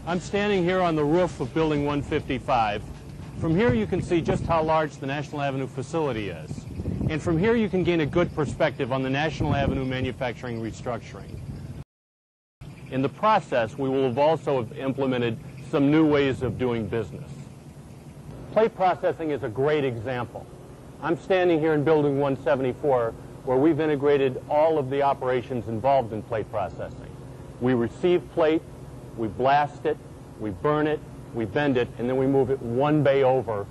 I'm standing here on the roof of Building 155. From here you can see just how large the National Avenue facility is. And from here you can gain a good perspective on the National Avenue manufacturing restructuring. In the process, we will have also implemented some new ways of doing business. Plate processing is a great example. I'm standing here in Building 174 where we've integrated all of the operations involved in plate processing. We receive plate, we blast it, we burn it, we bend it, and then we move it one bay over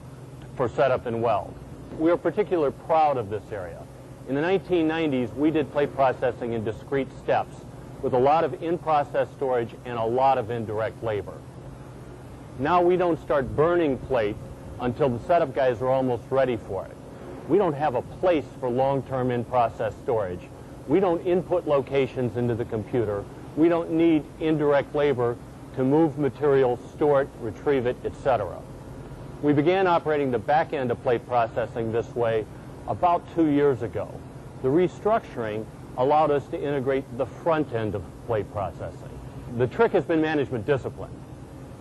for setup and weld. We are particularly proud of this area. In the 1990s, we did plate processing in discrete steps with a lot of in-process storage and a lot of indirect labor. Now we don't start burning plate until the setup guys are almost ready for it. We don't have a place for long-term in-process storage. We don't input locations into the computer. We don't need indirect labor to move material, store it, retrieve it, etc. We began operating the back end of plate processing this way about 2 years ago. The restructuring allowed us to integrate the front end of plate processing. The trick has been management discipline.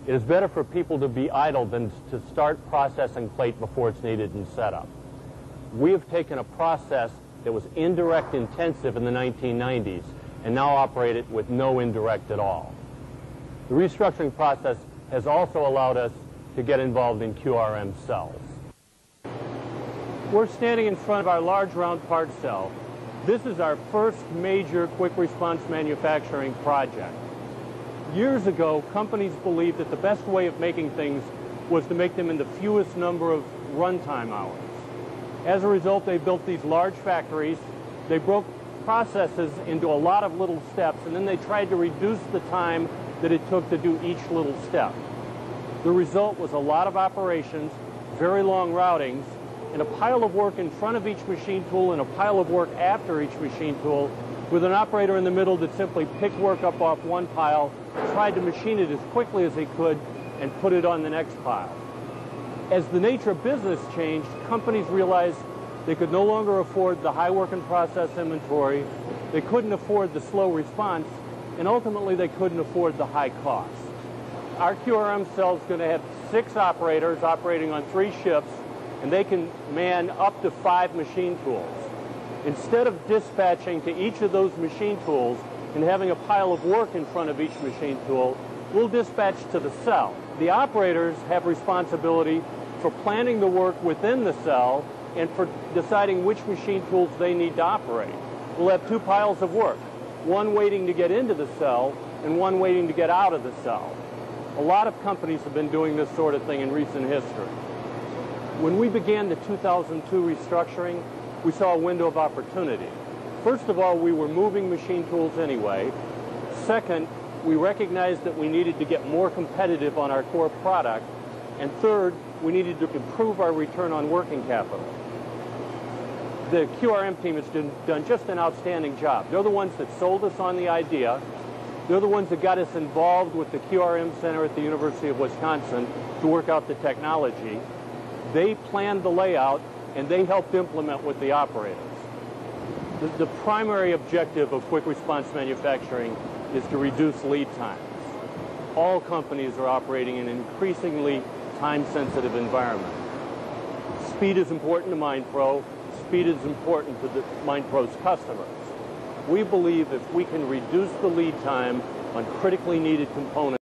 It is better for people to be idle than to start processing plate before it's needed in setup. We have taken a process that was indirect intensive in the 1990s and now operate it with no indirect at all. The restructuring process has also allowed us to get involved in QRM cells. We're standing in front of our large round part cell. This is our first major quick response manufacturing project. Years ago, companies believed that the best way of making things was to make them in the fewest number of runtime hours. As a result, they built these large factories. They broke processes into a lot of little steps, and then they tried to reduce the time that it took to do each little step. The result was a lot of operations, very long routings, and a pile of work in front of each machine tool and a pile of work after each machine tool, with an operator in the middle that simply picked work up off one pile, tried to machine it as quickly as he could, and put it on the next pile. As the nature of business changed, companies realized they could no longer afford the high work in process inventory, they couldn't afford the slow response, and ultimately they couldn't afford the high cost. Our QRM cell is going to have 6 operators operating on 3 shifts, and they can man up to 5 machine tools. Instead of dispatching to each of those machine tools and having a pile of work in front of each machine tool, we'll dispatch to the cell. The operators have responsibility for planning the work within the cell and for deciding which machine tools they need to operate. We'll have 2 piles of work, one waiting to get into the cell and one waiting to get out of the cell. A lot of companies have been doing this sort of thing in recent history. When we began the 2002 restructuring, we saw a window of opportunity. First of all, we were moving machine tools anyway. Second, we recognized that we needed to get more competitive on our core product. And third, we needed to improve our return on working capital. The QRM team has done just an outstanding job. They're the ones that sold us on the idea. They're the ones that got us involved with the QRM Center at the University of Wisconsin to work out the technology. They planned the layout, and they helped implement with the operators. The primary objective of quick response manufacturing is to reduce lead times. All companies are operating in an increasingly time-sensitive environment. Speed is important to MinePro. Speed is important to MinePro's customers. We believe if we can reduce the lead time on critically needed components,